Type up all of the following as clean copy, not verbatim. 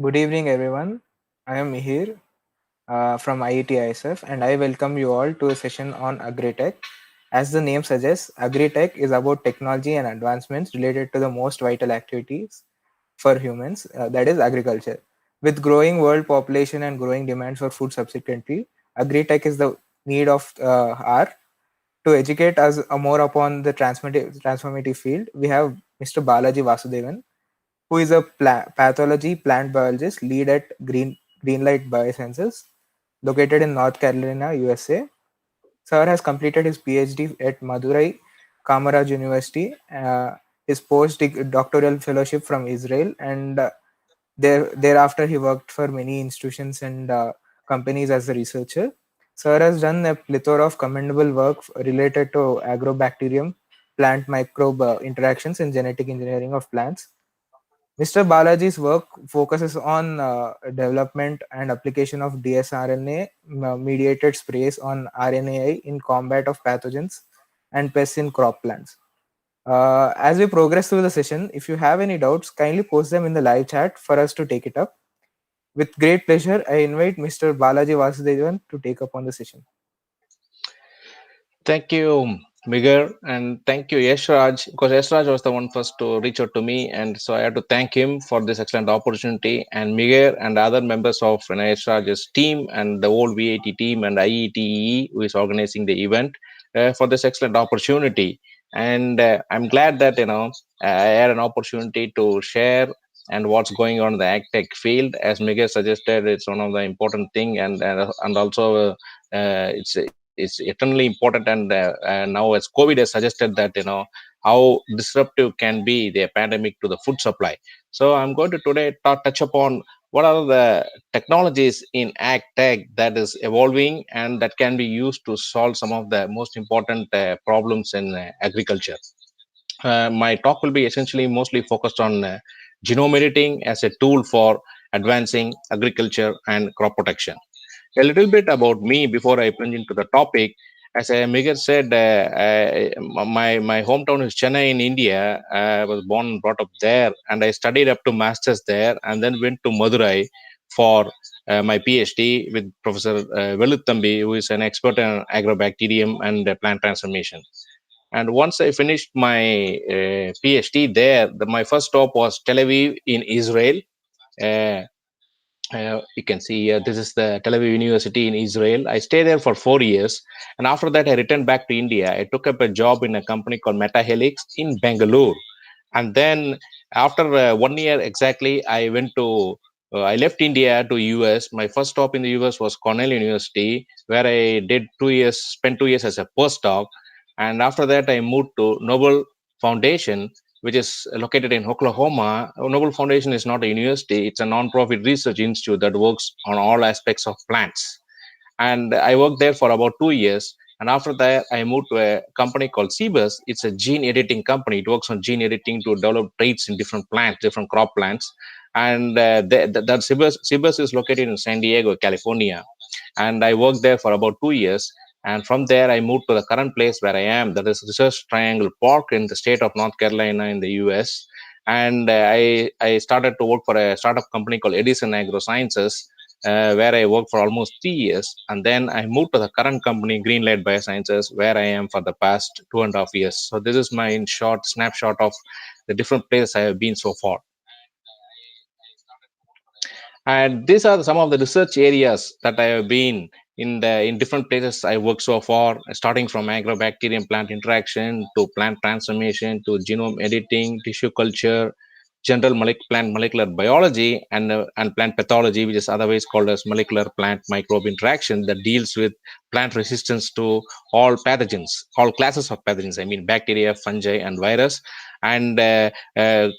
Good evening, everyone. I am Mihir from IETE-ISF, and I welcome you all to a session on AgriTech. As the name suggests, AgriTech is about technology and advancements related to the most vital activities for humans, that is agriculture. With growing world population and growing demands for food subsequently, AgriTech is the need of our to educate us more upon the transformative field. We have Mr. Balaji Vasudevan, who is a pathology plant biologist lead at GreenLight Biosciences, located in North Carolina, USA. Sir has completed his Ph.D. at Madurai, Kamaraj University, his post-doctoral fellowship from Israel, and thereafter he worked for many institutions and companies as a researcher. Sir has done a plethora of commendable work related to agrobacterium plant microbe interactions and genetic engineering of plants. Mr. Balaji's work focuses on development and application of dsRNA mediated sprays on RNAi in combat of pathogens and pests in crop plants. As we progress through the session, if you have any doubts, kindly post them in the live chat for us to take it up. With great pleasure, I invite Mr. Balaji Vasudevan to take up on the session. Thank you, Miguel, and thank you, Yashraj, because Yashraj was the one first to reach out to me, and so I have to thank him for this excellent opportunity. And Miguel and other members of Yashraj's team and the whole VAT team and IETE, who is organizing the event, for this excellent opportunity. And I'm glad that I had an opportunity to share and what's going on in the agtech field. As Miguel suggested, it's one of the important thing, and also it's eternally important. And now, as COVID has suggested that how disruptive can be the pandemic to the food supply. So I'm going to today touch upon what are the technologies in ag tech that is evolving and that can be used to solve some of the most important problems in agriculture. My talk will be essentially mostly focused on genome editing as a tool for advancing agriculture and crop protection. A little bit about me before I plunge into the topic. As Miguel said, my hometown is Chennai in India. I was born and brought up there, and I studied up to masters there, and then went to Madurai for my PhD with Professor Veluthambi, who is an expert in agrobacterium and plant transformation. And once I finished my PhD there, my first stop was Tel Aviv in Israel. Uh, you can see this is the Tel Aviv University in Israel. I stayed there for 4 years, and after that, I returned back to India. I took up a job in a company called MetaHelix in Bangalore, and then after 1 year exactly, I went to. I left India to US. My first stop in the US was Cornell University, where I did 2 years, spent 2 years as a postdoc, and after that, I moved to Nobel Foundation, which is located in Oklahoma. Nobel Foundation is not a university, it's a non-profit research institute that works on all aspects of plants. And I worked there for about 2 years. And after that, I moved to a company called Cebus. It's a gene editing company. It works on gene editing to develop traits in different plants, different crop plants. And that Cebus is located in San Diego, California. And I worked there for about 2 years. And from there, I moved to the current place where I am, that is Research Triangle Park in the state of North Carolina in the US. And I started to work for a startup company called Edison Agrosciences, where I worked for almost 3 years. And then I moved to the current company, GreenLight Biosciences, where I am for the past 2.5 years. So this is my in short snapshot of the different places I have been so far. And these are some of the research areas that I have been in different places I work so far, starting from agrobacterium plant interaction to plant transformation to genome editing, tissue culture, general plant molecular biology, and plant pathology, which is otherwise called as molecular plant microbe interaction, that deals with plant resistance to all pathogens, all classes of pathogens. I mean, bacteria, fungi, and virus. And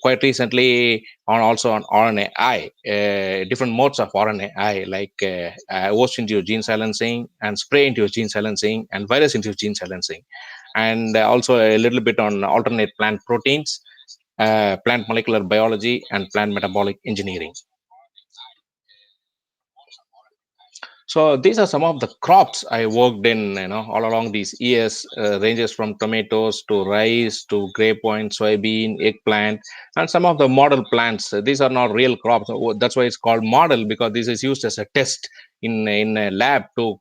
quite recently, also on RNAi, different modes of RNAi, like host-induced gene silencing and spray-induced gene silencing and virus-induced gene silencing, and also a little bit on alternate plant proteins, plant molecular biology, and plant metabolic engineering. So these are some of the crops I worked in, all along these years, ranges from tomatoes to rice to grape vine, soybean, eggplant, and some of the model plants. These are not real crops. That's why it's called model, because this is used as a test in a lab to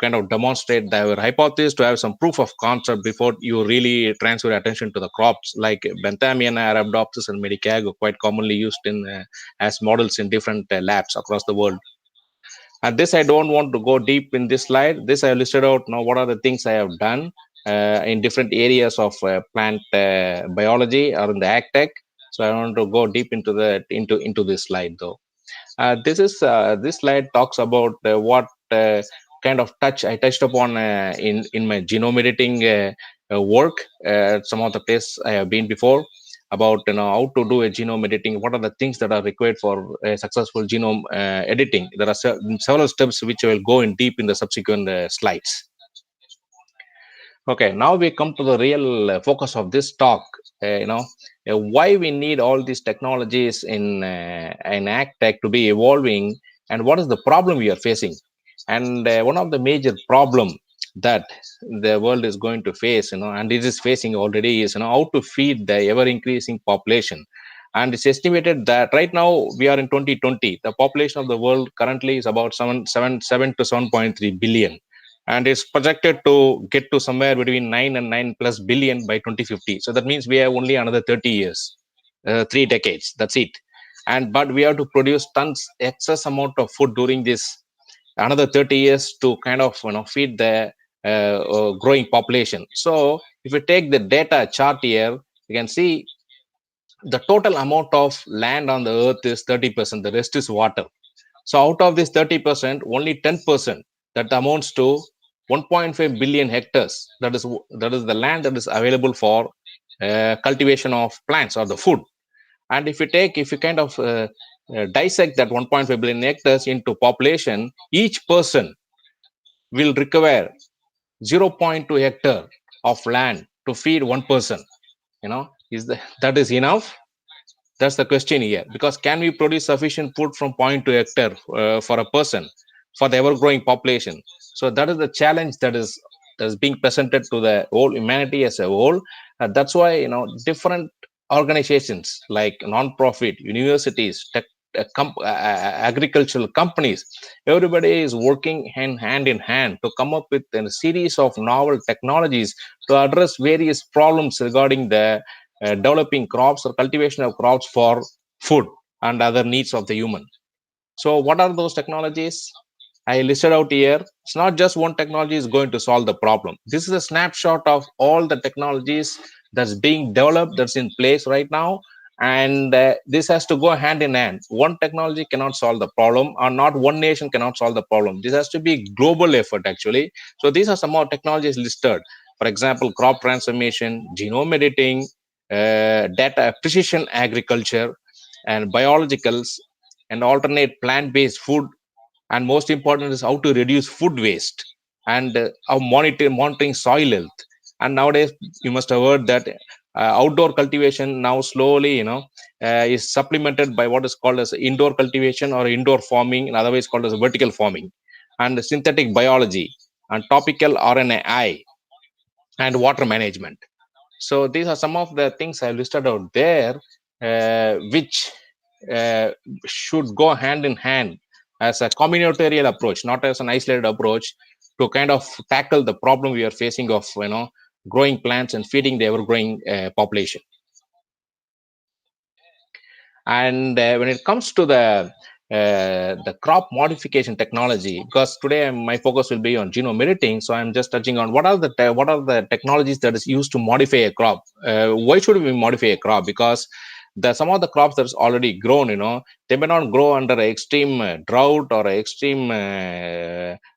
kind of demonstrate their hypothesis, to have some proof of concept before you really transfer attention to the crops like Benthamian, Arabidopsis, and Medicago, quite commonly used in as models in different labs across the world. And this, I don't want to go deep in this slide. This I listed out now what are the things I have done in different areas of plant biology or in the ag tech. So I want to go deep into this slide though. This slide talks about what kind of touch I touched upon in my genome editing work. Some of the places I have been before, about how to do a genome editing, what are the things that are required for a successful genome editing. There are several steps which I will go in deep in the subsequent slides. Okay, now we come to the real focus of this talk. Why we need all these technologies in ag tech to be evolving, and what is the problem we are facing. And one of the major problem that the world is going to face, and it is facing already, is how to feed the ever increasing population. And it's estimated that right now we are in 2020, the population of the world currently is about 7 to 7.3 billion, and it's projected to get to somewhere between 9 and 9 plus billion by 2050. So that means we have only another 30 years, 3 decades, that's it. And but we have to produce tons excess amount of food during this another 30 years to kind of feed the growing population. So if you take the data chart here, you can see the total amount of land on the earth is 30%, the rest is water. So out of this 30%, only 10%, that amounts to 1.5 billion hectares. That is the land that is available for cultivation of plants or the food. And if you kind of dissect that 1.5 billion hectares into population, each person will require 0.2 hectare of land to feed one person. That is enough? That's the question here. Because can we produce sufficient food from point to hectare for a person, for the ever-growing population? So that is the challenge that is being presented to the whole humanity as a whole. That's why different organizations like non-profit, universities, tech, agricultural companies, everybody is working hand in hand to come up with a series of novel technologies to address various problems regarding the developing crops or cultivation of crops for food and other needs of the human. So what are those technologies I listed out here? It's not just one technology is going to solve the problem. This is a snapshot of all the technologies that's being developed, that's in place right now. And this has to go hand in hand. One technology cannot solve the problem, or not one nation cannot solve the problem. This has to be global effort actually. So these are some more technologies listed. For example, crop transformation, genome editing, data precision agriculture, and biologicals, and alternate plant-based food. And most important is how to reduce food waste, and how monitoring soil health. And nowadays you must have heard that outdoor cultivation now slowly is supplemented by what is called as indoor cultivation or indoor farming, and otherwise called as vertical farming, and synthetic biology, and topical RNAi, and water management. So these are some of the things I listed out there, which uh, should go hand in hand as a combinatorial approach, not as an isolated approach, to kind of tackle the problem we are facing of growing plants and feeding the ever-growing population. And when it comes to the crop modification technology, because today my focus will be on genome editing, so I'm just touching on what are the technologies that is used to modify a crop. Why should we modify a crop? Because some of the crops that's already grown, they may not grow under extreme drought or extreme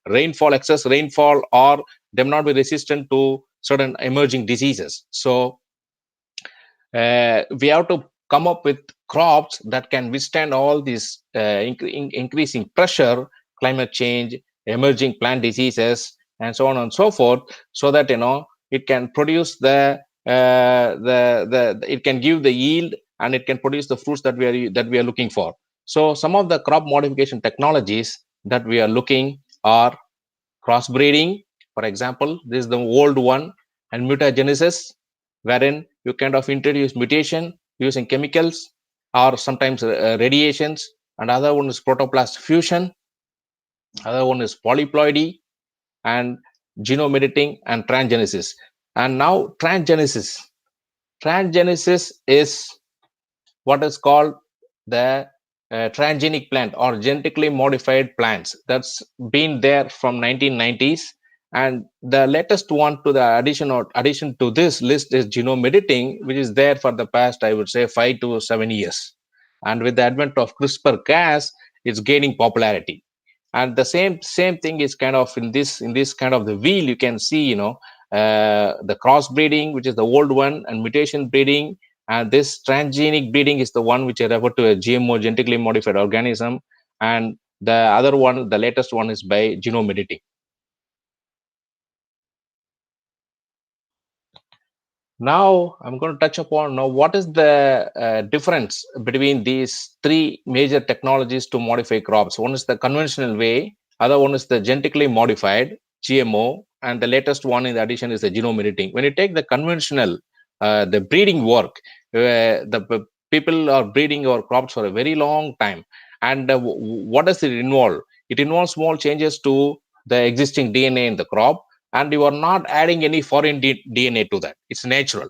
rainfall, excess rainfall, or they may not be resistant to certain emerging diseases. So we have to come up with crops that can withstand all these increasing pressure, climate change, emerging plant diseases, and so on and so forth, so that it can produce it can give the yield, and it can produce the fruits that we are looking for. So some of the crop modification technologies that we are looking or crossbreeding. For example, this is the old one, and mutagenesis, wherein you kind of introduce mutation using chemicals or sometimes radiations. And other one is protoplast fusion. Other one is polyploidy and genome editing and transgenesis. And now transgenesis. Transgenesis is what is called the transgenic plant or genetically modified plants. That's been there from 1990s. And the latest one to the addition to this list is genome editing, which is there for the past, I would say, 5 to 7 years. And with the advent of CRISPR-Cas, it's gaining popularity. And the same thing is kind of in this kind of the wheel. You can see, the crossbreeding, which is the old one, and mutation breeding, and this transgenic breeding is the one which I refer to as GMO, genetically modified organism. And the other one, the latest one, is by genome editing. Now I'm going to touch upon now what is the difference between these three major technologies to modify crops. One is the conventional way, other one is the genetically modified GMO, and the latest one in addition is the genome editing. When you take the conventional, the breeding work, the people are breeding our crops for a very long time. And what does it involve? It involves small changes to the existing DNA in the crop, and you are not adding any foreign DNA to that. It's natural.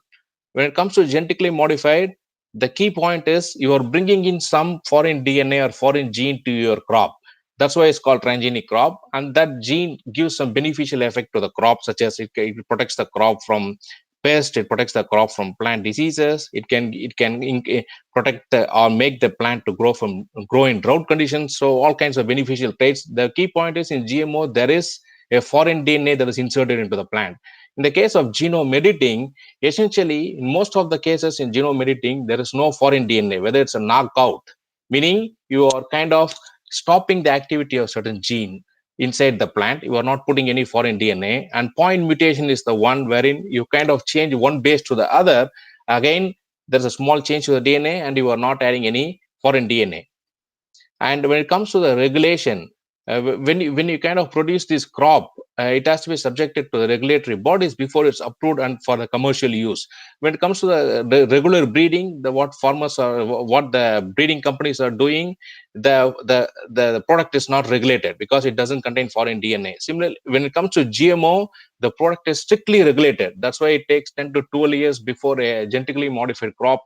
When it comes to genetically modified, the key point is you are bringing in some foreign DNA or foreign gene to your crop. That's why it's called transgenic crop, and that gene gives some beneficial effect to the crop, such as it protects the crop from pest, it protects the crop from plant diseases, it can protect or make the plant to grow in drought conditions. So all kinds of beneficial traits. The key point is in GMO there is a foreign DNA that is inserted into the plant. In the case of genome editing, essentially, in most of the cases in genome editing, there is no foreign DNA, whether it's a knockout, meaning you are kind of stopping the activity of certain gene inside the plant. You are not putting any foreign DNA. And point mutation is the one wherein you kind of change one base to the other. Again, there's a small change to the DNA and you are not adding any foreign DNA. And when it comes to the regulation, when you kind of produce this crop, it has to be subjected to the regulatory bodies before it's approved and for the commercial use. When it comes to the regular breeding, what farmers are, what the breeding companies are doing, the product is not regulated because it doesn't contain foreign DNA. Similarly, when it comes to GMO, the product is strictly regulated. That's why it takes 10 to 12 years before a genetically modified crop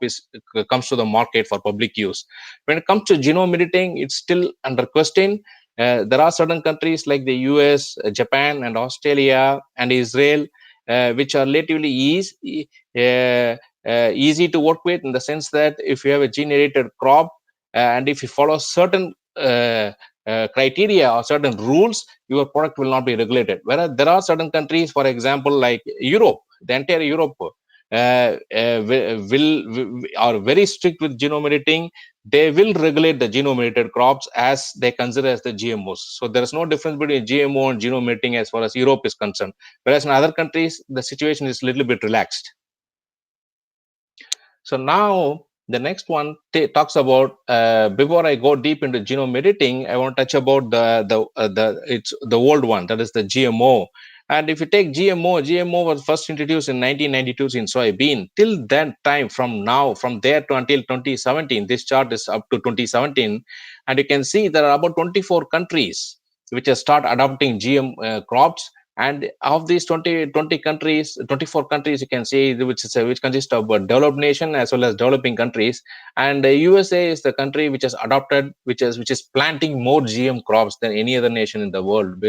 comes to the market for public use. When it comes to genome editing, it's still under question. There are certain countries like the US, Japan, and Australia, and Israel, which are relatively easy to work with, in the sense that if you have a gene edited crop and if you follow certain criteria or certain rules, your product will not be regulated. Whereas there are certain countries, for example, like Europe, the entire Europe are very strict with genome editing. They will regulate the genome edited crops as they consider as the GMOs. So there is no difference between GMO and genome editing as far as Europe is concerned. Whereas in other countries, the situation is a little bit relaxed. So now the next one talks about, before I go deep into genome editing, I want to touch about the old one, that is the GMO. And if you take GMO was first introduced in 1992 in soybean. Till that time, from there to until 2017, this chart is up to 2017, and you can see there are about 24 countries which have started adopting GM crops. And of these 20 countries, 24 countries, you can see, which consist of developed nation as well as developing countries. And the USA is the country which has adopted, which is planting more GM crops than any other nation in the world,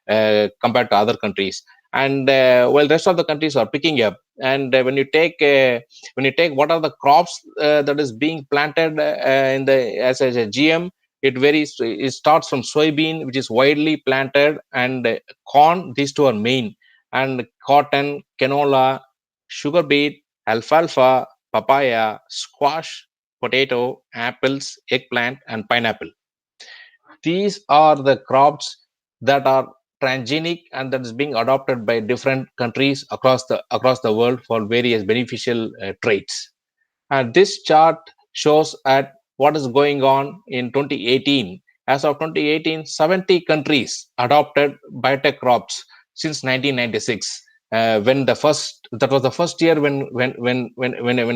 compared to other countries. And while the rest of the countries are picking up. And when you take what are the crops that is being planted as a GM, it varies. It starts from soybean, which is widely planted, and corn. These two are main, and cotton, canola, sugar beet, alfalfa, papaya, squash, potato, apples, eggplant, and pineapple. These are the crops that are transgenic and that is being adopted by different countries across the world for various beneficial traits. And this chart shows at what is going on in 2018 As of 2018, 70 countries adopted biotech crops since 1996. When the first that was the first year when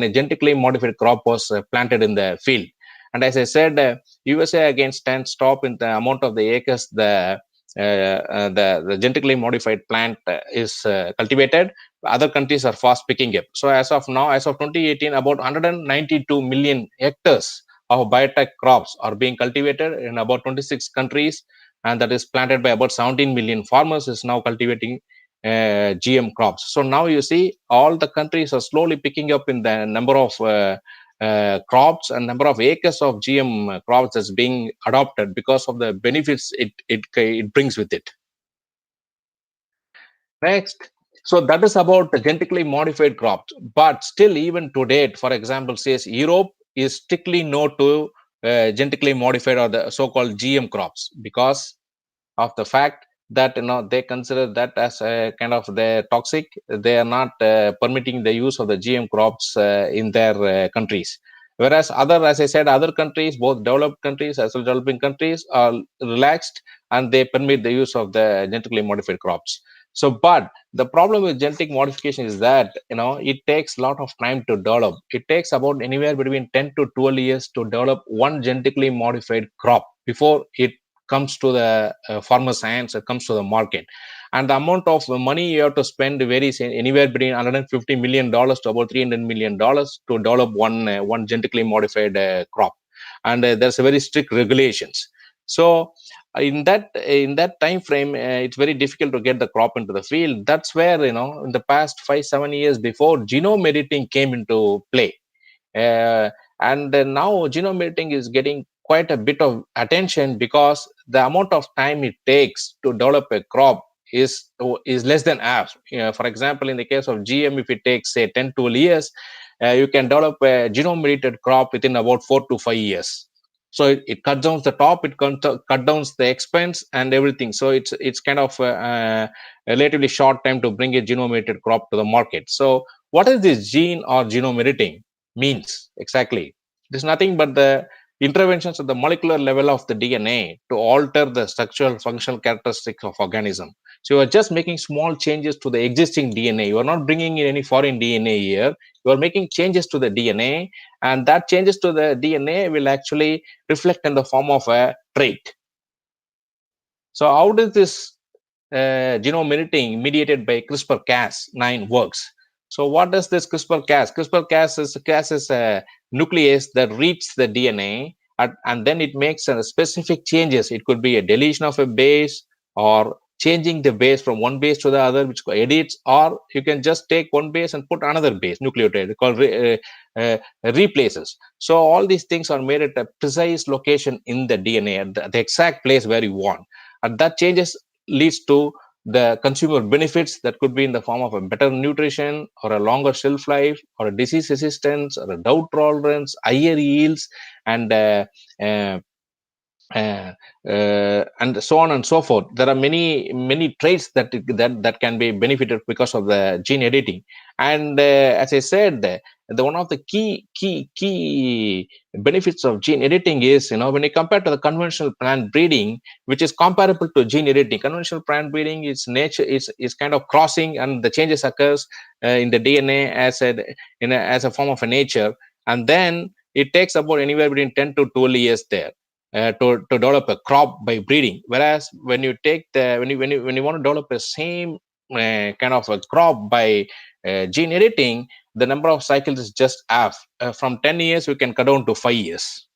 a genetically modified crop was planted in the field. And as I said, USA again stands top in the amount of the acres the genetically modified plant is cultivated. Other countries are fast picking up. So as of now, as of 2018, about 192 million hectares of biotech crops are being cultivated in about 26 countries, and that is planted by about 17 million farmers is now cultivating GM crops. So now you see all the countries are slowly picking up in the number of crops and number of acres of GM crops that's being adopted because of the benefits it brings with it. Next, so that is about the genetically modified crops. But still, even to date, for example, says Europe is strictly no to genetically modified or the so-called GM crops because of the fact that they consider that as a kind of the toxic. They are not permitting the use of the GM crops in their countries. Whereas other, as I said, other countries, both developed countries as well as developing countries, are relaxed and they permit the use of the genetically modified crops. So, but the problem with genetic modification is that it takes a lot of time to develop. It takes about anywhere between 10 to 12 years to develop one genetically modified crop before it comes to the farmer's hands, it comes to the market. And the amount of money you have to spend varies anywhere between $150 million to about $300 million to develop one genetically modified crop. And there's a very strict regulations. So in that time frame, it's very difficult to get the crop into the field. That's where in the past 5-7 years before, genome editing came into play. uh, and now genome editing is getting quite a bit of attention because the amount of time it takes to develop a crop is less than half. For example, in the case of GM, if it takes say 10-12 years, you can develop a genome edited crop within about 4 to 5 years. So it cuts down the top, it cut down the expense and everything. So it's kind of a relatively short time to bring a genome edited crop to the market. So what is this gene or genome editing means exactly? It is nothing but the interventions at the molecular level of the DNA to alter the structural functional characteristics of organism. So you are just making small changes to the existing DNA. You are not bringing in any foreign DNA here. You are making changes to the DNA, and that changes to the DNA will actually reflect in the form of a trait. So how does this genome editing mediated by CRISPR-Cas9 works? So what does this CRISPR-Cas? CRISPR-Cas is a nuclease that reads the DNA and then it makes specific changes. It could be a deletion of a base or changing the base from one base to the other, which edits, or you can just take one base and put another base, nucleotide, called replaces. So all these things are made at a precise location in the DNA, at the exact place where you want. And that changes leads to the consumer benefits that could be in the form of a better nutrition or a longer shelf life or a disease resistance or a drought tolerance, higher yields, and uh, uh, and so on and so forth. There are many traits that can be benefited because of the gene editing. And as I said, the one of the key benefits of gene editing is, when you compare to the conventional plant breeding, which is comparable to gene editing. Conventional plant breeding is kind of crossing, and the changes occurs in the DNA as a form of a nature, and then it takes about anywhere between 10 to 12 years there to develop a crop by breeding. Whereas when you take when you want to develop the same kind of a crop by gene editing, the number of cycles is just half. From 10 years, we can cut down to 5 years.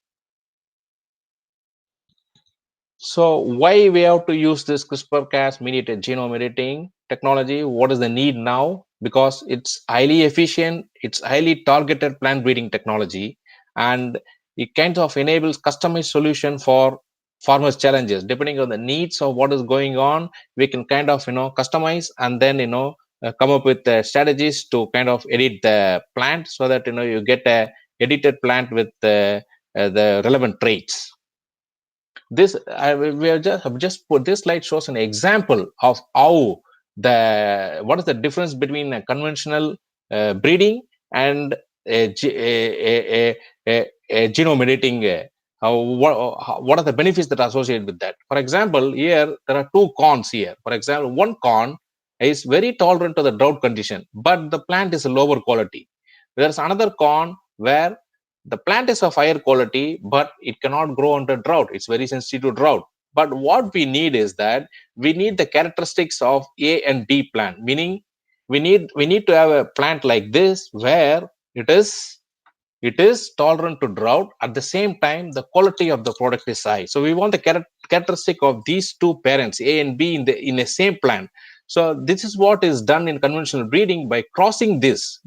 So why we have to use this CRISPR-Cas mediated genome editing technology? What is the need now? Because it's highly efficient, it's highly targeted plant breeding technology, and it kind of enables customized solution for farmers' challenges. Depending on the needs of what is going on, we can kind of customize and then come up with strategies to kind of edit the plant so that you get a edited plant with the relevant traits. We have just put this slide shows an example of how what is the difference between a conventional breeding and a genome editing what are the benefits that are associated with that? For example, here there are two corns here. For example, one corn is very tolerant to the drought condition, but the plant is a lower quality. There's another corn where the plant is of higher quality, but it cannot grow under drought. It's very sensitive to drought. But what we need is that we need the characteristics of A and B plant, meaning we need to have a plant like this where it is tolerant to drought. At the same time, the quality of the product is high. So we want the characteristic of these two parents, A and B, in the same plant. So this is what is done in conventional breeding by crossing these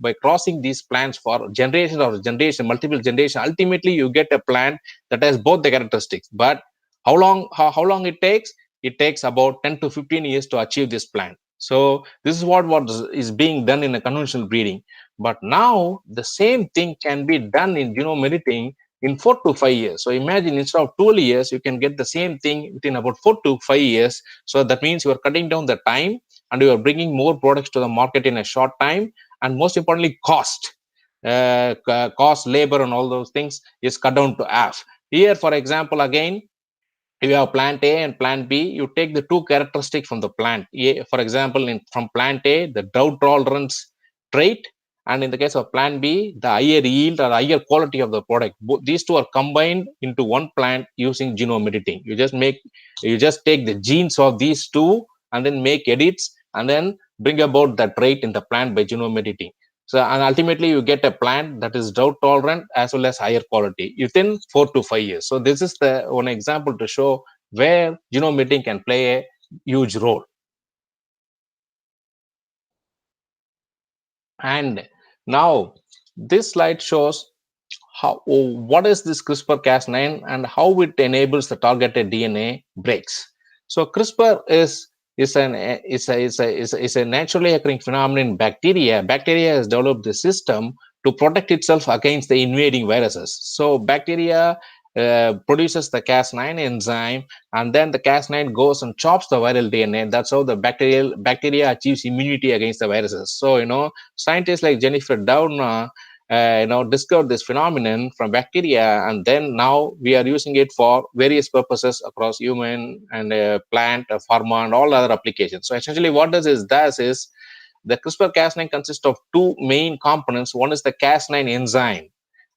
plants for generation or generation, multiple generation. Ultimately, you get a plant that has both the characteristics. But how long it takes? It takes about 10 to 15 years to achieve this plant. So this is what is being done in a conventional breeding. But now the same thing can be done in genome editing in 4 to 5 years. So imagine instead of 12 years, you can get the same thing within about 4 to 5 years. So that means you are cutting down the time and you are bringing more products to the market in a short time. And most importantly, cost, labor, and all those things is cut down to half. Here, for example, again, if you have plant A and plant B, you take the two characteristics from the plant A. For example, from plant A, the drought tolerance trait, and in the case of plant B, the higher yield or higher quality of the product. These two are combined into one plant using genome editing. You just take the genes of these two and then make edits and then bring about the trait in the plant by genome editing. So, and ultimately you get a plant that is drought tolerant as well as higher quality within 4 to 5 years. So this is the one example to show where genome editing can play a huge role. And now this slide shows what is this CRISPR-Cas9 and how it enables the targeted DNA breaks. So CRISPR is a naturally occurring phenomenon in bacteria. Bacteria has developed the system to protect itself against the invading viruses. So bacteria produces the Cas9 enzyme, and then the Cas9 goes and chops the viral DNA. That's how the bacteria achieves immunity against the viruses. So scientists like Jennifer Doudna discovered this phenomenon from bacteria, and then now we are using it for various purposes across human and plant, pharma, and all other applications. So essentially, what does is the CRISPR-Cas9 consists of two main components. One is the Cas9 enzyme,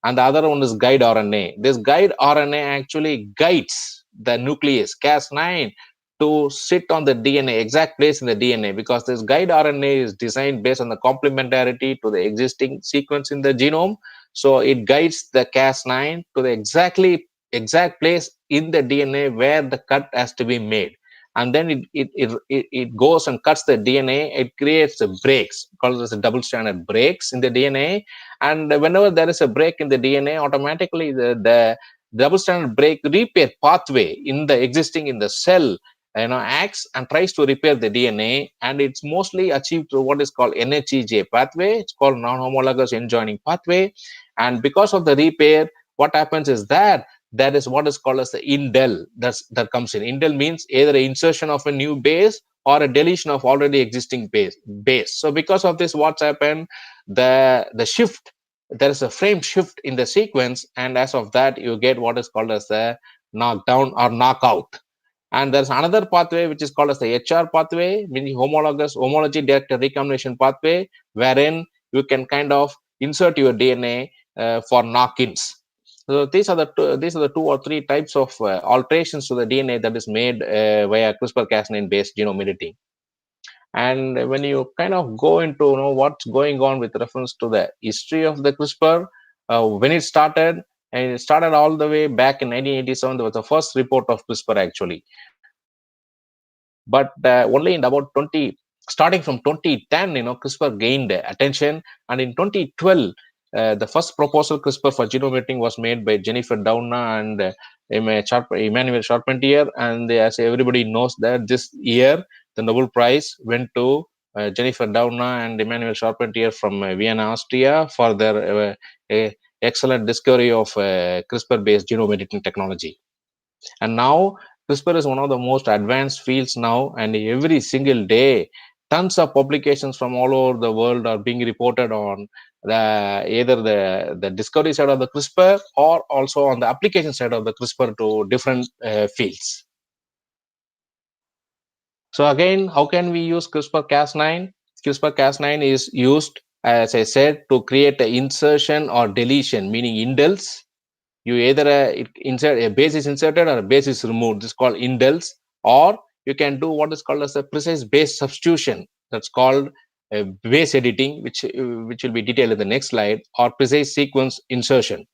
and the other one is guide RNA. This guide RNA actually guides the nucleus Cas9 to sit on the DNA, exact place in the DNA, because this guide RNA is designed based on the complementarity to the existing sequence in the genome. So it guides the Cas9 to the exact place in the DNA where the cut has to be made. And then it goes and cuts the DNA. It creates the breaks, called as double-stranded breaks in the DNA. And whenever there is a break in the DNA, automatically the double-stranded break repair pathway in the cell acts and tries to repair the DNA, and it's mostly achieved through what is called NHEJ pathway. It's called non-homologous end joining pathway. And because of the repair, what happens is that there is what is called as the indel that comes in. Indel means either an insertion of a new base or a deletion of already existing base. So because of this, what's happened, the shift, there is a frame shift in the sequence, and as of that, you get what is called as the knockdown or knockout. And there's another pathway which is called as the HR pathway, meaning homology directed recombination pathway, wherein you can kind of insert your DNA for knock-ins. So these are the two or three types of alterations to the DNA that is made via CRISPR-Cas9 based genome editing. And when you kind of go into what's going on with reference to the history of the CRISPR, when it started, and it started all the way back in 1987, there was the first report of CRISPR actually. But only in about starting from 2010, CRISPR gained attention. And in 2012, the first proposal CRISPR for genome editing was made by Jennifer Doudna and Emmanuel Charpentier. And as everybody knows that this year, the Nobel Prize went to Jennifer Doudna and Emmanuel Charpentier from Vienna, Austria, for their excellent discovery of CRISPR-based genome editing technology. And now CRISPR is one of the most advanced fields now, and every single day, tons of publications from all over the world are being reported on either the discovery side of the CRISPR or also on the application side of the CRISPR to different fields. So again, how can we use CRISPR-Cas9? CRISPR-Cas9 is used, as I said, to create an insertion or deletion, meaning indels. You either insert a base is inserted or a base is removed. This is called indels, or you can do what is called as a precise base substitution. That's called base editing, which will be detailed in the next slide, or precise sequence insertion.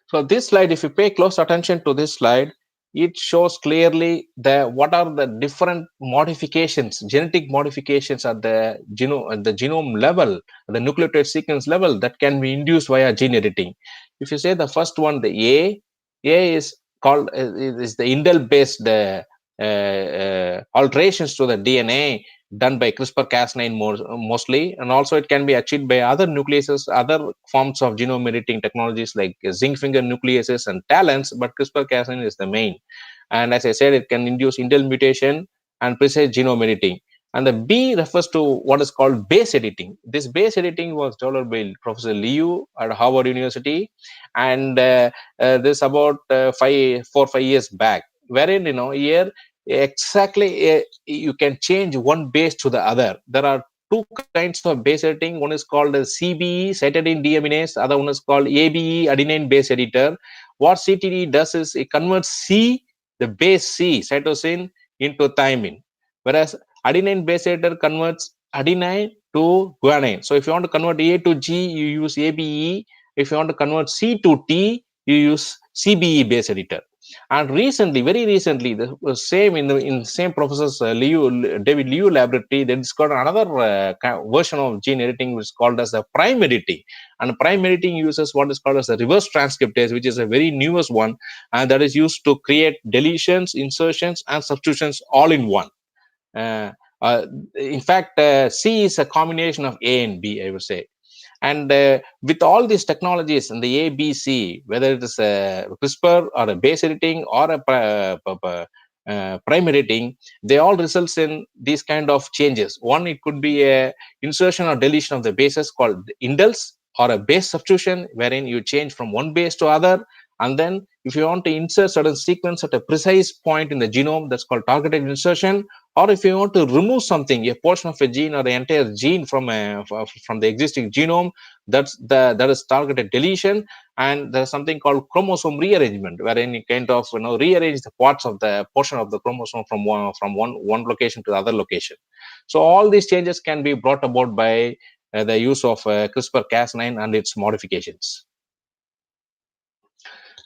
So this slide, if you pay close attention to this slide, it shows clearly what are the different modifications, genetic modifications at the genome level, the nucleotide sequence level, that can be induced via gene editing. If you say the first one, the A is called is the indel based alterations to the DNA done by CRISPR-Cas9 mostly, and also it can be achieved by other nucleases, other forms of genome editing technologies like zinc finger nucleases and talents, but CRISPR-Cas9 is the main. And as I said, it can induce indel mutation and precise genome editing. And the B refers to what is called base editing. This base editing was developed by Professor Liu at Harvard University, and this about 4 or 5 years back, wherein here exactly you can change one base to the other. There are two kinds of base editing. One is called CBE, cytidine deaminase. Other one is called ABE, adenine base editor. What CTD does is it converts the base C, cytosine, into thymine, whereas adenine base editor converts adenine to guanine. So if you want to convert A to G, you use ABE. If you want to convert C to T, you use CBE base editor. And very recently, the same in the same professor's David Liu laboratory, they discovered another version of gene editing, which is called as the prime editing. And prime editing uses what is called as the reverse transcriptase, which is a very newest one, and that is used to create deletions, insertions, and substitutions all in one. Uh, uh, in fact, C is a combination of A and B, I would say. And with all these technologies in the ABC, whether it is a CRISPR or a base editing or a prime editing, they all results in these kind of changes. One, it could be a insertion or deletion of the bases called indels, or a base substitution wherein you change from one base to other. And then if you want to insert certain sequence at a precise point in the genome, that's called targeted insertion. Or if you want to remove something, a portion of a gene or the entire gene from the existing genome, that is targeted deletion. And there's something called chromosome rearrangement, wherein you kind of rearrange the parts of the portion of the chromosome from one location to the other location. So all these changes can be brought about by the use of CRISPR-Cas9 and its modifications.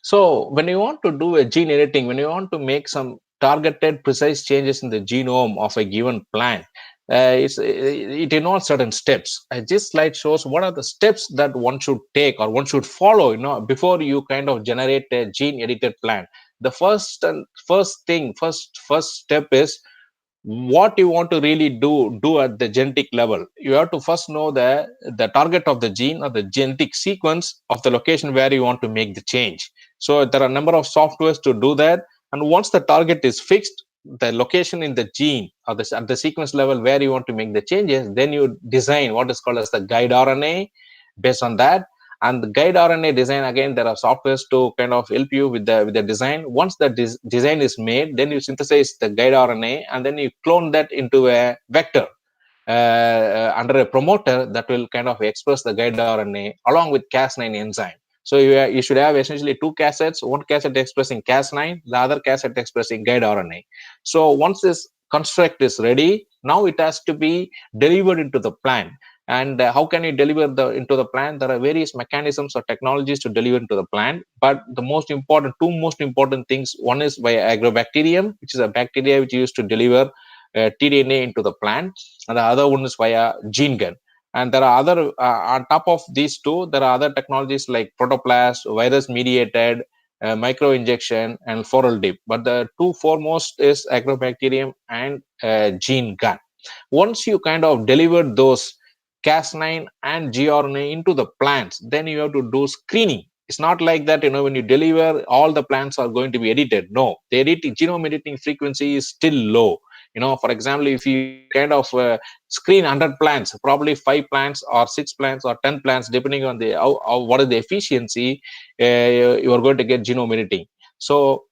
So when you want to do a gene editing, when you want to make some targeted, precise changes in the genome of a given plant, it involves certain steps. This slide shows what are the steps that one should take or one should follow, before you kind of generate a gene-edited plant. The first step is what you want to really do at the genetic level. You have to first know the target of the gene or the genetic sequence of the location where you want to make the change. So there are a number of softwares to do that, and once the target is fixed, the location in the gene or at the sequence level where you want to make the changes, then you design what is called as the guide RNA based on that. And the guide RNA design, again, there are softwares to kind of help you with the design. Once the design is made, then you synthesize the guide RNA, and then you clone that into a vector under a promoter that will kind of express the guide RNA along with Cas9 enzyme. So you should have essentially two cassettes, one cassette expressing Cas9, the other cassette expressing guide RNA. So once this construct is ready, now it has to be delivered into the plant. And how can you deliver into the plant? There are various mechanisms or technologies to deliver into the plant, but the two most important things, one is by agrobacterium, which is a bacteria which is used to deliver tDNA into the plant, and the other one is via gene gun. And there are other on top of these two, there are other technologies like protoplast, virus mediated, micro injection, and floral dip. But the two foremost is agrobacterium and gene gun. Once you kind of deliver those Cas9 and gRNA into the plants, then you have to do screening. It's not like that, when you deliver, all the plants are going to be edited. No, the genome editing frequency is still low. For example, if you kind of screen 100 plants, probably 5 plants or 6 plants or 10 plants, depending on the what is the efficiency, you are going to get genome editing. So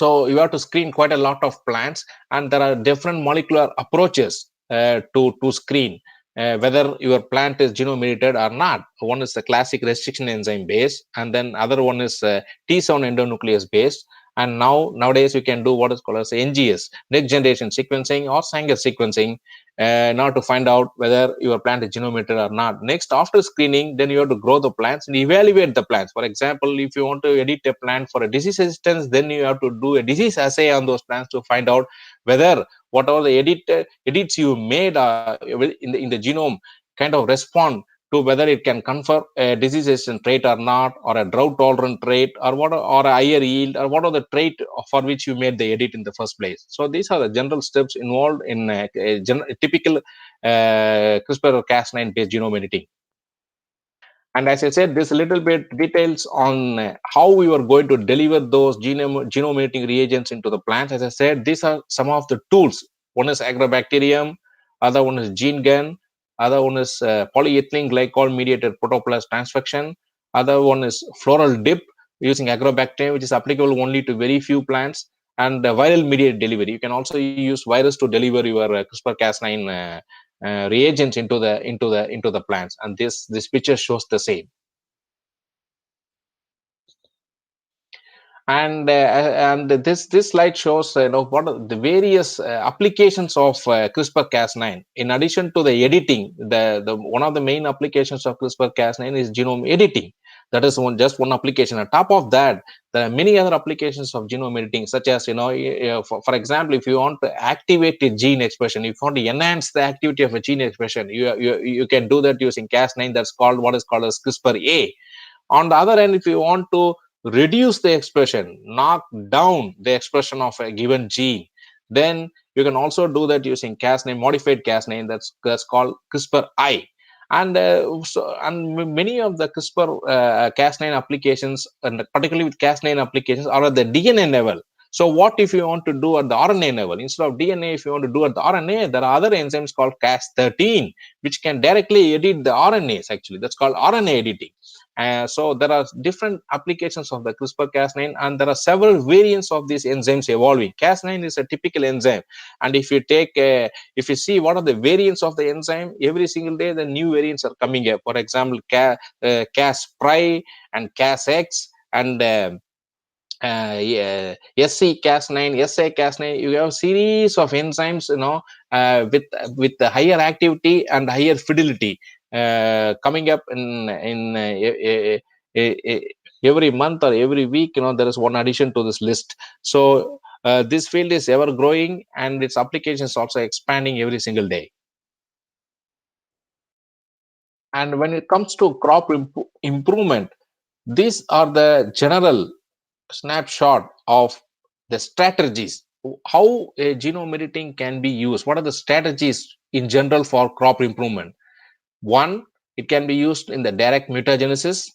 you have to screen quite a lot of plants, and there are different molecular approaches to screen whether your plant is genome edited or not. One is the classic restriction enzyme based, and then other one is T7 endonuclease based. And nowadays you can do what is called as NGS, next generation sequencing, or Sanger sequencing, now to find out whether your plant is genome edited or not. Next, after screening, then you have to grow the plants and evaluate the plants. For example, if you want to edit a plant for a disease resistance, then you have to do a disease assay on those plants to find out whether whatever the edits you made in the genome kind of respond to whether it can confer a disease resistant trait or not, or a drought tolerant trait, or or a higher yield, or what are the trait for which you made the edit in the first place. So these are the general steps involved in a typical CRISPR-Cas9 based genome editing. And as I said, this little bit details on how we were going to deliver those genome editing reagents into the plants. As I said, these are some of the tools. One is agrobacterium, other one is gene gun, other one is polyethylene glycol mediated protoplast transfection, other one is floral dip using agrobacterium, which is applicable only to very few plants, and viral mediated delivery. You can also use virus to deliver your CRISPR-Cas9 reagents into the plants, and this picture shows the same. And this slide shows what are the various applications of CRISPR-Cas9. In addition to the editing, the one of the main applications of CRISPR-Cas9 is genome editing. That is just one application. On top of that, there are many other applications of genome editing, such as for example, if you want to activate a gene expression, if you want to enhance the activity of a gene expression, you can do that using Cas9. That's called what is called as CRISPR-A. On the other hand, if you want to reduce the expression, knock down the expression of a given gene, then you can also do that using Cas9, modified Cas9. That's called CRISPR-I. And many of the CRISPR-Cas9 applications, and particularly with Cas9 applications, are at the DNA level. So what if you want to do at the RNA level? Instead of DNA, if you want to do at the RNA, there are other enzymes called Cas13, which can directly edit the RNAs. Actually, that's called RNA editing. So there are different applications of the CRISPR-Cas9, and there are several variants of these enzymes evolving. Cas9 is a typical enzyme, and if you see what are the variants of the enzyme, every single day the new variants are coming up. For example, Cas-Pri and Cas-X, and SC-Cas9, SA-Cas9. You have a series of enzymes, with the higher activity and higher fidelity coming up in every month or every week. There is one addition to this list. So this field is ever growing, and its applications also expanding every single day. And when it comes to crop improvement, these are the general snapshot of the strategies, how a genome editing can be used. What are the strategies in general for crop improvement? One, it can be used in the direct mutagenesis.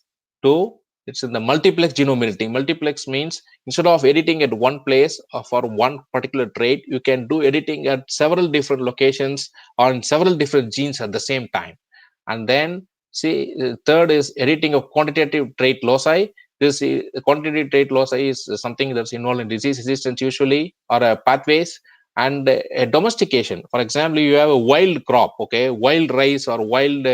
Two, it's in the multiplex genome editing. Multiplex means instead of editing at one place or for one particular trait, you can do editing at several different locations on several different genes at the same time. And then third is editing of quantitative trait loci. This quantitative trait loci is something that's involved in disease resistance usually, or pathways. And domestication. For example, you have a wild crop, wild rice or wild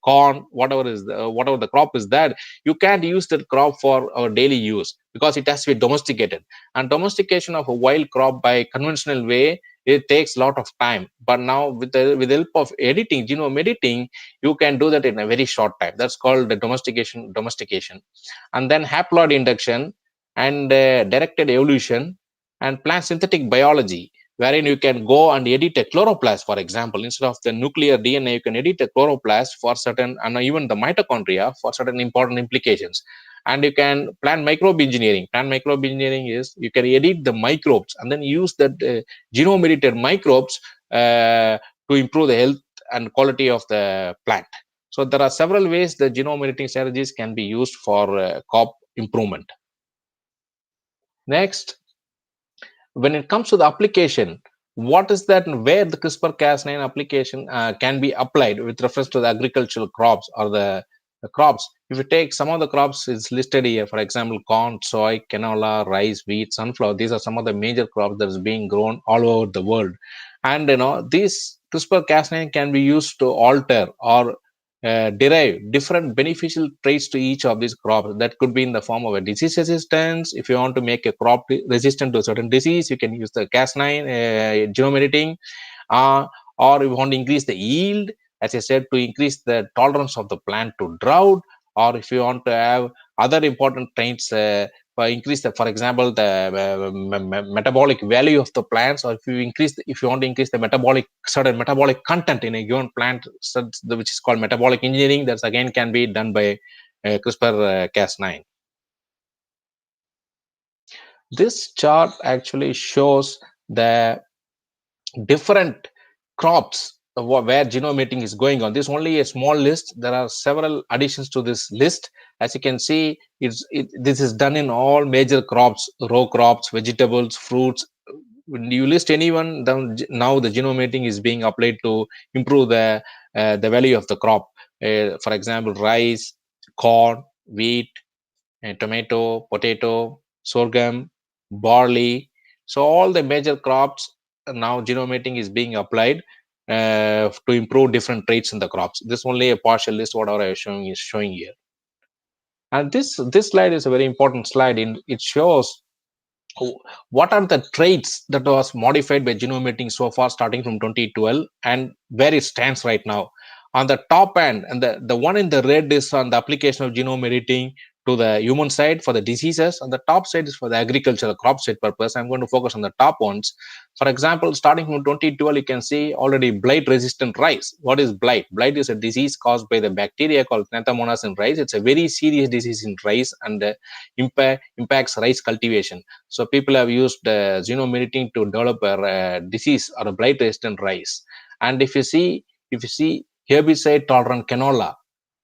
corn, whatever the crop is, that you can't use that crop for our daily use because it has to be domesticated. And domestication of a wild crop by conventional way, it takes a lot of time. But now with the help of editing, genome editing, you can do that in a very short time. That's called the domestication. And then haploid induction and directed evolution and plant synthetic biology, wherein you can go and edit a chloroplast. For example, instead of the nuclear DNA, you can edit a chloroplast for certain, and even the mitochondria for certain important implications. And you can plant microbe engineering. Plant microbe engineering is you can edit the microbes and then use that genome edited microbes to improve the health and quality of the plant. So there are several ways the genome editing strategies can be used for crop improvement. Next, when it comes to the application, what is that and where the CRISPR-Cas9 application can be applied with reference to the agricultural crops or the crops. If you take some of the crops is listed here, for example, corn, soy, canola, rice, wheat, sunflower. These are some of the major crops that is being grown all over the world. And these CRISPR-Cas9 can be used to alter or derive different beneficial traits to each of these crops. That could be in the form of a disease resistance. If you want to make a crop resistant to a certain disease, you can use the Cas9 genome editing, or you want to increase the yield, as I said, to increase the tolerance of the plant to drought, or if you want to have other important traits, increase the, for example, the metabolic value of the plants, or if you want to increase the certain metabolic content in a given plant, which is called metabolic engineering. That's again can be done by CRISPR-Cas9. This chart actually shows the different crops where genome editing is going on. This is only a small list. There are several additions to this list. As you can see, this is done in all major crops, row crops, vegetables, fruits. When you list anyone, now the genome editing is being applied to improve the value of the crop. For example, rice, corn, wheat, tomato, potato, sorghum, barley. So all the major crops now genome editing is being applied to improve different traits in the crops. This is only a partial list. Whatever I is showing here. And this slide is a very important slide. It shows what are the traits that was modified by genome editing so far, starting from 2012, and where it stands right now. On the top end, and the one in the red is on the application of genome editing to the human side for the diseases. On the top side is for the agricultural crop side purpose. I'm going to focus on the top ones. For example, starting from 2012, you can see already blight resistant rice. What is blight? Blight is a disease caused by the bacteria called Xanthomonas in rice. It's a very serious disease in rice, and impacts rice cultivation. So people have used genome editing to develop a disease or a blight resistant rice. And if you see herbicide tolerant canola,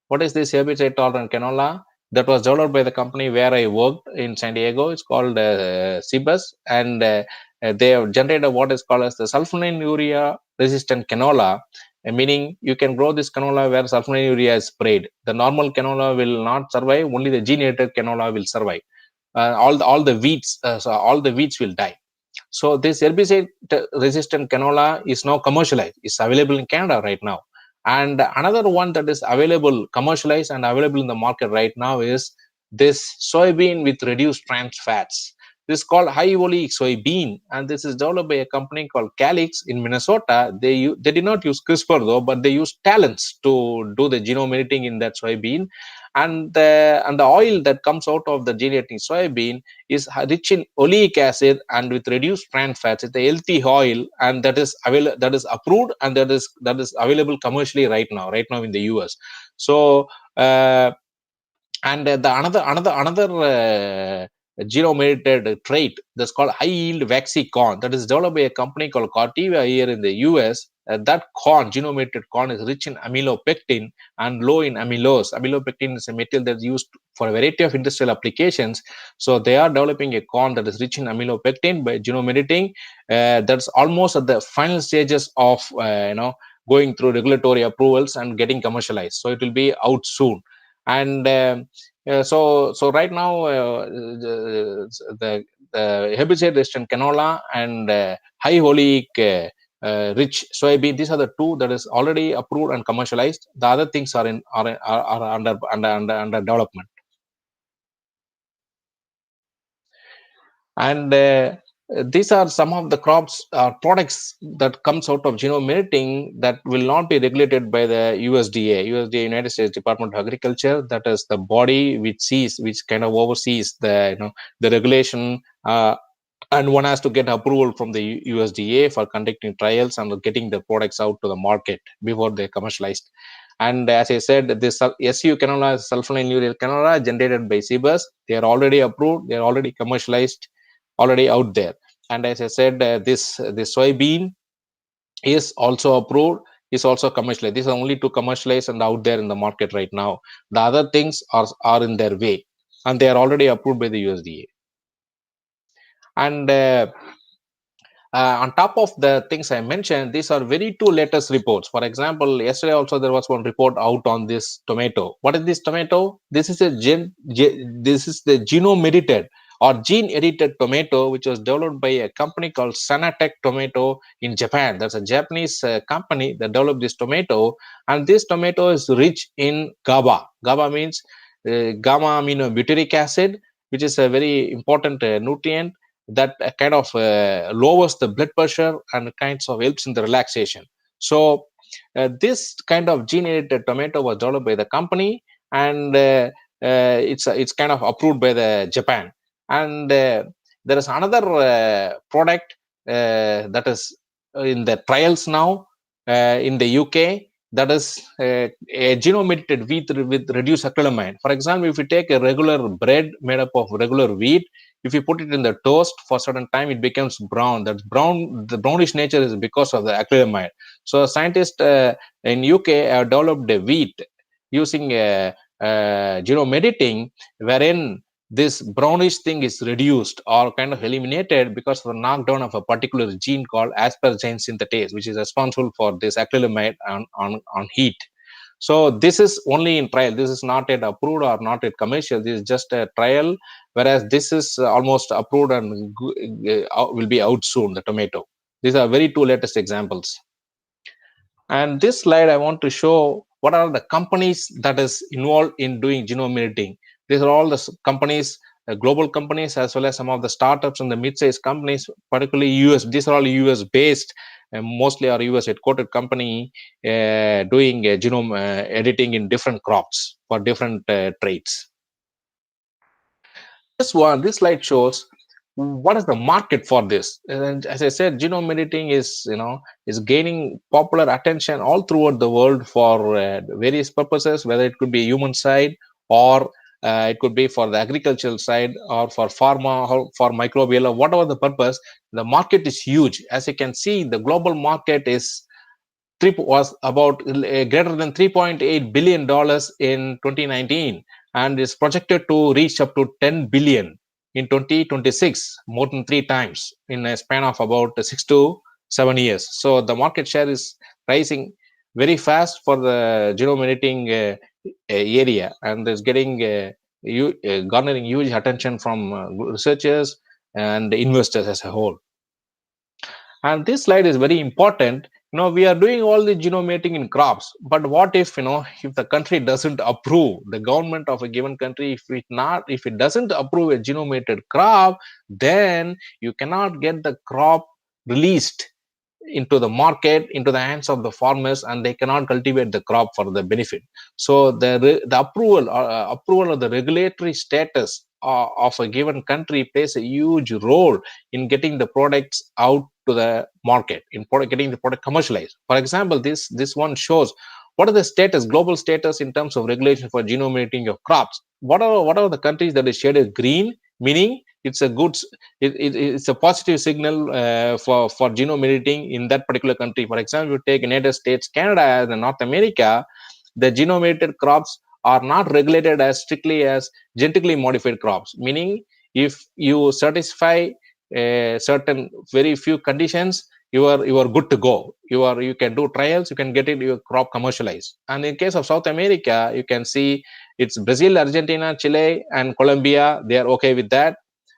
what is this herbicide tolerant canola? That was developed by the company where I worked in San Diego. It's called Cibus, and they have generated what is called as the sulfonylurea resistant canola, meaning you can grow this canola where sulfonylurea is sprayed. The normal canola will not survive. Only the gene edited canola will survive. All the weeds, so all the weeds will die. So this herbicide resistant canola is now commercialized. It's available in Canada right now. And another one that is available, commercialized and available in the market right now, is this soybean with reduced trans fats. This is called high oleic soybean, and this is developed by a company called Calyx in Minnesota. They did not use CRISPR though, but they used talents to do the genome editing in that soybean. And the oil that comes out of the gene editing soybean is rich in oleic acid and with reduced trans fats. It's a healthy oil, and that is approved, and that is available commercially right now in the US. So and another genome edited trait that's called high yield waxy corn, that is developed by a company called Corteva here in the US. That corn, genome edited corn, is rich in amylopectin and low in amylose. Amylopectin is a material that's used for a variety of industrial applications. So they are developing a corn that is rich in amylopectin by genome editing. That's almost at the final stages of going through regulatory approvals and getting commercialized. So it will be out soon. And so right now the herbicide resistant canola and high oleic rich soybean, these are the two that is already approved and commercialized. The other things are under development. And these are some of the crops products that comes out of genome editing that will not be regulated by the USDA, United States Department of Agriculture. That is the body which kind of oversees the regulation, and one has to get approval from the USDA for conducting trials and getting the products out to the market before they're commercialized. And as I said, this SU canola, sulfonylureal canola, generated by Cibus, they are already approved, they are already commercialized, already out there. And as I said, this soybean is also approved, is also commercialized. These are only two commercialized and out there in the market right now. The other things are in their way, and they are already approved by the USDA. And on top of the things I mentioned, these are very two latest reports. For example, yesterday also there was one report out on this tomato. What is this tomato? This is this is the genome edited or gene edited tomato, which was developed by a company called Sanatech Tomato in Japan. That's a Japanese company that developed this tomato, and this tomato is rich in GABA. GABA means gamma aminobutyric acid, which is a very important nutrient that kind of lowers the blood pressure and kinds of helps in the relaxation. So this kind of gene edited tomato was developed by the company, and it's kind of approved by the Japan. And there is another product that is in the trials now in the UK, that is a genome edited wheat with reduced acrylamide. For example, if you take a regular bread made up of regular wheat, if you put it in the toast for a certain time, it becomes brown. That brown, the brownish nature is because of the acrylamide. So scientists in UK have developed a wheat using genome editing, wherein this brownish thing is reduced or kind of eliminated because of the knockdown of a particular gene called asparagine synthetase, which is responsible for this acrylamide on heat. So this is only in trial. This is not yet approved or not yet commercial. This is just a trial, whereas this is almost approved and will be out soon, the tomato. These are very two latest examples. And this slide, I want to show what are the companies that is involved in doing genome editing. These are all the companies, global companies, as well as some of the startups and the mid-sized companies, particularly US. These are all US-based, mostly are US headquartered company doing genome editing in different crops for different traits. This slide shows what is the market for this. And as I said, genome editing is gaining popular attention all throughout the world for various purposes, whether it could be human side or it could be for the agricultural side or for pharma or for microbial or whatever the purpose. The market is huge. As you can see, the global market was about greater than $3.8 billion in 2019, and is projected to reach up to 10 billion in 2026, more than 3 times in a span of about 6 to 7 years. So the market share is rising very fast for the genome editing area, and is getting garnering huge attention from researchers and investors as a whole. And this slide is very important. We are doing all the genome editing in crops, but what if if the country doesn't approve, the government of a given country, if it doesn't approve a genome edited crop, then you cannot get the crop released into the market, into the hands of the farmers, and they cannot cultivate the crop for the benefit. So the approval of the regulatory status of a given country plays a huge role in getting the products out to the market, in getting the product commercialized. For example, this one shows what are the status, global status in terms of regulation for genome editing of crops. What are the countries that is shaded green, meaning it's a good, it's a positive signal for genome editing in that particular country. For example, you take United States, Canada, and North America, the genome edited crops are not regulated as strictly as genetically modified crops, meaning if you satisfy certain very few conditions, you are good to go. You can do trials, you can get your crop commercialized. And in case of South America, you can see it's Brazil, Argentina, Chile, and Colombia. They are okay with that.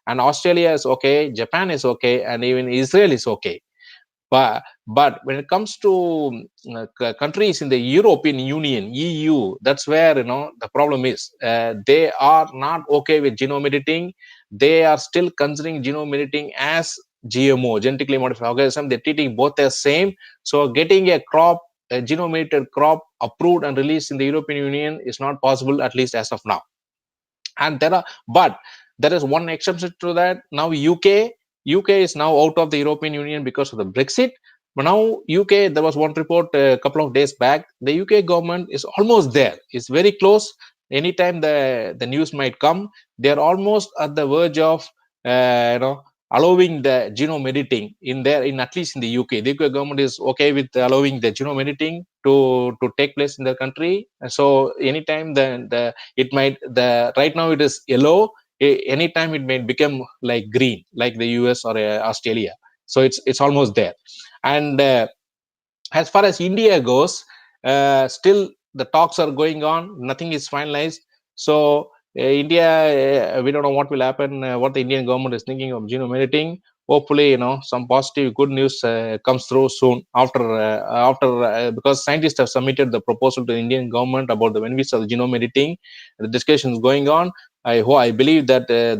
And Australia is okay, Japan is okay, and even Israel is okay. But when it comes to countries in the European Union, EU, that's where the problem is. They are not okay with genome editing. They are still considering genome editing as GMO, genetically modified organism. They're treating both as same. So getting a genome edited crop approved and released in the European Union is not possible, at least as of now. And there is one exception to that. Now UK is now out of the European Union because of the Brexit. But now UK, there was one report a couple of days back, the UK government is almost there. It's very close. Anytime the news might come, they're almost at the verge of allowing the genome editing in at least in the UK. The UK government is okay with allowing the genome editing to take place in their country. So anytime right now it is yellow, anytime it may become like green, like the US or Australia. So it's almost there. And as far as India goes, still the talks are going on. Nothing is finalized. So India, we don't know what will happen. What the Indian government is thinking of genome editing. Hopefully, some positive, good news comes through soon. After because scientists have submitted the proposal to the Indian government about the benefits of genome editing. The discussion is going on. I believe that the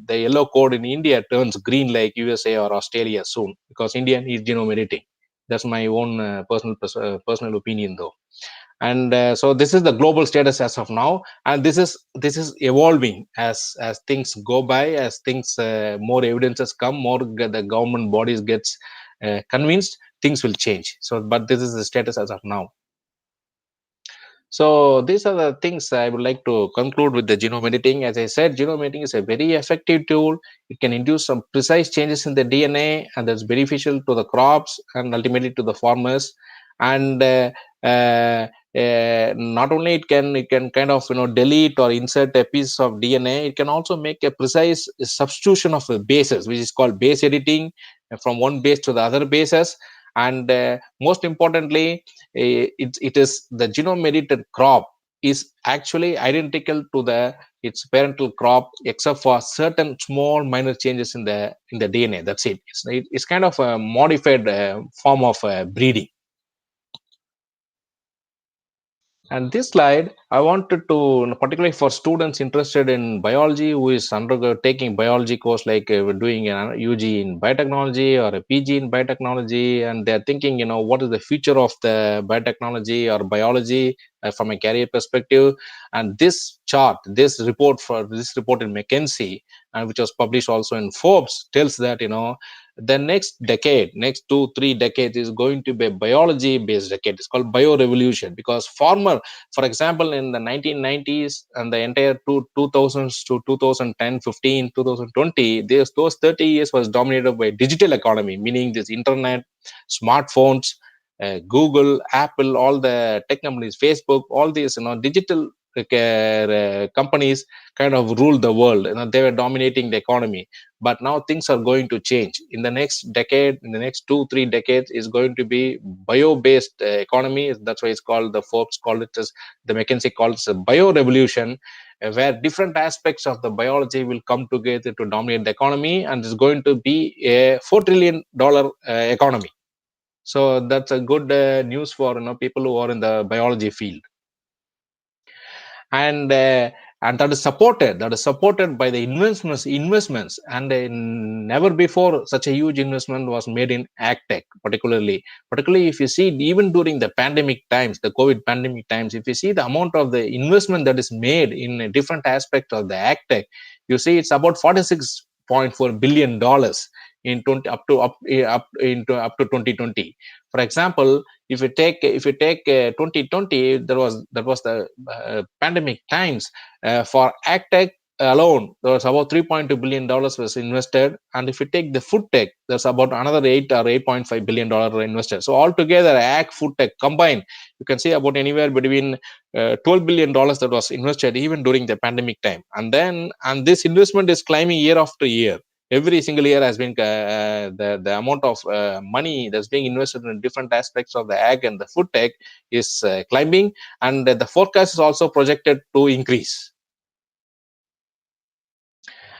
yellow code in India turns green like USA or Australia soon, because India needs genome editing. That's my own personal opinion, though. And so this is the global status as of now, and this is evolving as things go by, as things more evidences come, more the government bodies gets convinced, things will change. So, but this is the status as of now. So these are the things I would like to conclude with the genome editing. As I said, genome editing is a very effective tool. It can induce some precise changes in the DNA, and that's beneficial to the crops and ultimately to the farmers. And uh, not only it can kind of delete or insert a piece of DNA. It can also make a precise substitution of the bases, which is called base editing, from one base to the other bases. And most importantly, it is the genome edited crop is actually identical to its parental crop, except for certain small minor changes in the DNA. That's it. It's kind of a modified form of breeding. And this slide, I wanted to, particularly for students interested in biology, who is taking biology course, like we're doing an UG in biotechnology or a PG in biotechnology, and they're thinking, what is the future of the biotechnology or biology from a career perspective. And this chart, this report in McKinsey, and which was published also in Forbes, tells that the next decade, next 2-3 decades, is going to be a biology based decade. It's called bio revolution, because for example, in the 1990s and the entire 2000s to 2010, 15, 2020, those 30 years was dominated by digital economy, meaning this internet, smartphones, Google, Apple, all the tech companies, Facebook, all these digital companies kind of ruled the world. They were dominating the economy. But now things are going to change. In the next decade, in the next 2-3 decades, is going to be bio-based economy. That's why it's called, the Forbes called it as, the McKinsey called it a bio revolution, where different aspects of the biology will come together to dominate the economy, and it's going to be a $4 trillion economy. So that's a good news for people who are in the biology field. And that is supported by the investments. And never before such a huge investment was made in AgTech, particularly if you see, even during the pandemic times, the COVID pandemic times, if you see the amount of the investment that is made in different aspects of the AgTech, you see it's about $46.4 billion in 2020. For example, if you take 2020, that was the pandemic times. For AgTech alone, there was about $3.2 billion was invested. And if you take the food tech, there's about another $8.5 billion invested. So altogether, ag, food tech combined, you can see about anywhere between $12 billion that was invested even during the pandemic time. And this investment is climbing year after year. Every single year has been the amount of money that's being invested in different aspects of the ag and the food tech is climbing, and the forecast is also projected to increase.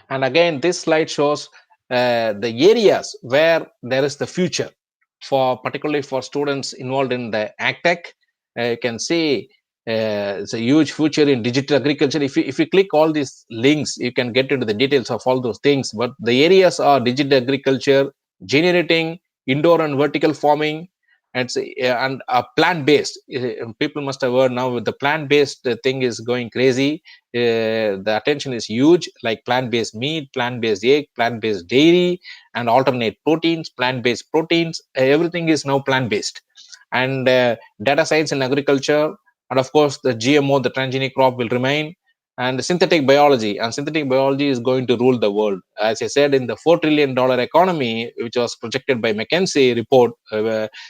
And again, this slide shows the areas where there is the future, particularly for students involved in the AgTech. You can see it's a huge future in digital agriculture. If you click all these links, you can get into the details of all those things. But the areas are digital agriculture, generating, indoor and vertical farming, and plant-based. People must have heard now, with the plant-based thing is going crazy. The attention is huge, like plant-based meat, plant-based egg, plant-based dairy, and alternate proteins, plant-based proteins. Everything is now plant-based. And data science in agriculture, and of course the GMO, the transgenic crop, will remain. And synthetic biology is going to rule the world. As I said, in the $4 trillion economy, which was projected by McKinsey report,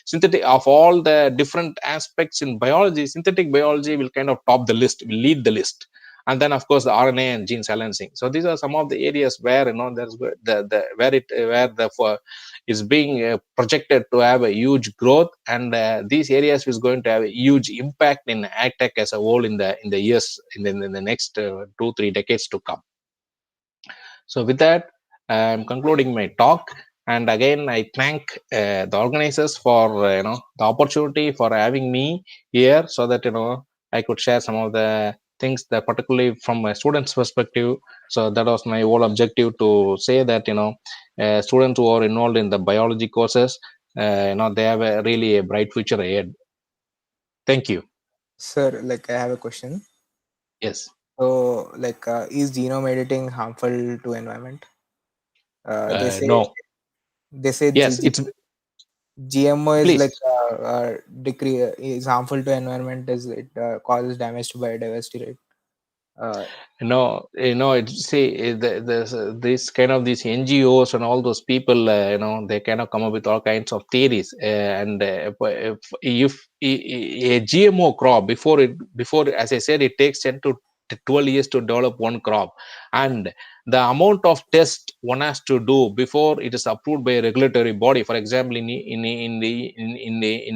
synthetic, of all the different aspects in biology, synthetic biology will kind of top the list, will lead the list. and then of course the RNA and gene silencing. So these are some of the areas where there's the where the for is being projected to have a huge growth, and these areas is going to have a huge impact in agtech as a whole in the years in the next 2-3 decades to come. So with that, I'm concluding my talk. And again, I thank the organizers for the opportunity for having me here, so that I could share some of the things that particularly from a student's perspective. So that was my whole objective, to say that students who are involved in the biology courses, they have a really a bright future ahead. Thank you. Sir, like I have a question. Yes. So, like, is genome editing harmful to environment? They say No. they say Yes, it's GMO is like please. decree is harmful to environment, as it causes damage to biodiversity, right? Uh, It say this kind of these NGOs and all those people, they kind of come up with all kinds of theories, and if a GMO crop, before, as I said, it takes 10 to 12 years to develop one crop, and the amount of test one has to do before it is approved by a regulatory body. For example, in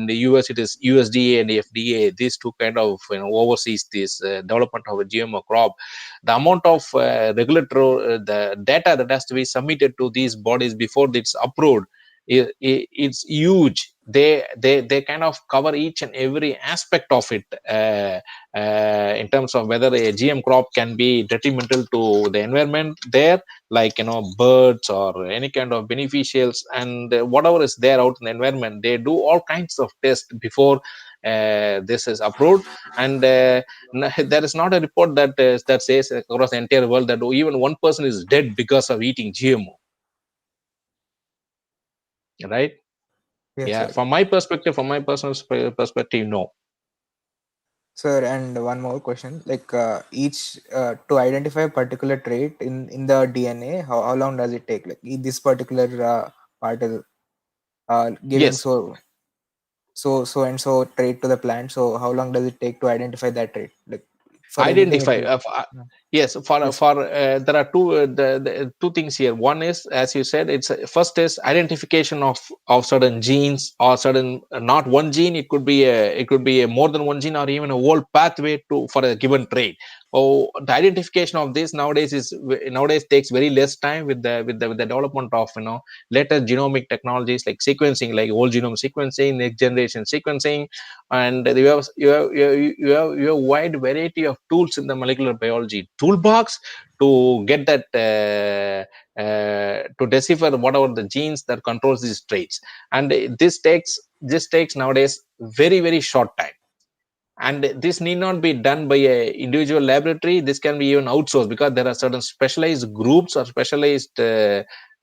the US, it is USDA and FDA. These two kind of oversees this development of a GMO crop. The amount of regulatory the data that has to be submitted to these bodies before it's approved, it's huge. They kind of cover each and every aspect of it, in terms of whether a GM crop can be detrimental to the environment there, like birds or any kind of beneficials, and whatever is there out in the environment. They do all kinds of tests before this is approved. And there is not a report that says across the entire world that even one person is dead because of eating GMO, right? yes, Yeah, sir. from my perspective, from my personal perspective, no. Sir, and one more question. Like, each to identify a particular trait in the DNA, how long does it take? Like, this particular part is giving Yes, so and so trait to the plant. So, how long does it take to identify that trait? Like, for everything, it identify. will. uh, Yes, Yes. there are the two things here. One is, as you said, it's first is identification of certain genes, or certain not one gene. It could be a more than one gene, or even a whole pathway to for a given trait. Oh, the identification of this nowadays takes very less time with the development of latest genomic technologies like sequencing, like whole genome sequencing, next generation sequencing, and you have wide variety of tools in the molecular biology toolbox to get that to decipher whatever the genes that controls these traits. And this takes nowadays very short time, and this need not be done by a individual laboratory. This can be even outsourced, because there are certain specialized groups or specialized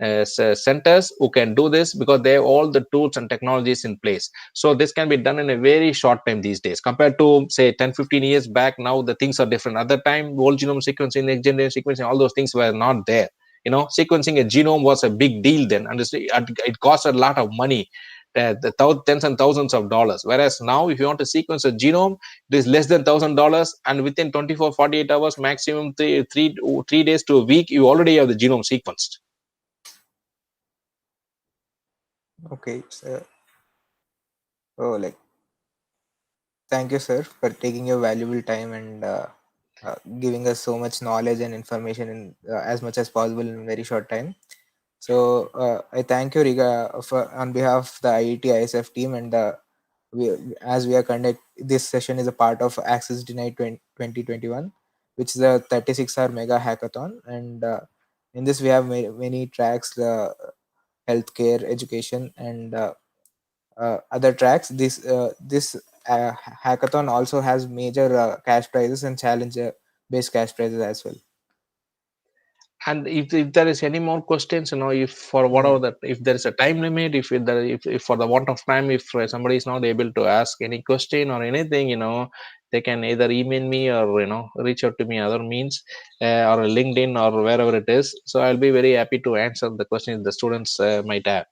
centers who can do this, because they have all the tools and technologies in place. So this can be done in a very short time these days, compared to say 10-15 years back. Now the things are different. At the time, whole genome sequencing, next generation sequencing, all those things were not there. Sequencing a genome was a big deal then, and it cost a lot of money, tens and thousands of dollars. Whereas now, if you want to sequence a genome, it is less than $1,000, and within 24-48 hours, maximum 3 days to a week, you already have the genome sequenced. Okay. So, like, thank you, sir, for taking your valuable time and giving us so much knowledge and information in as much as possible in a very short time. So, I thank you, Riga, on behalf of the IETE-ISF team, and as we are conduct this session is a part of AccessDenied' 2021, which is a 36-hour mega hackathon, and in this we have many tracks: healthcare, education, and other tracks. This hackathon also has major cash prizes and challenge based cash prizes as well. And if there is any more questions, if for whatever No, that, if there is a time limit, if for the want of time, if somebody is not able to ask any question or anything, they can either email me, or reach out to me other means, or LinkedIn, or wherever it is. So I'll be very happy to answer the questions the students might have.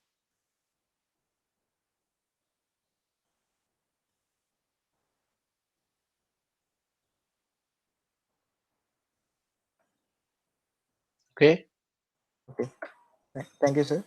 Okay. Okay. Thank you, sir.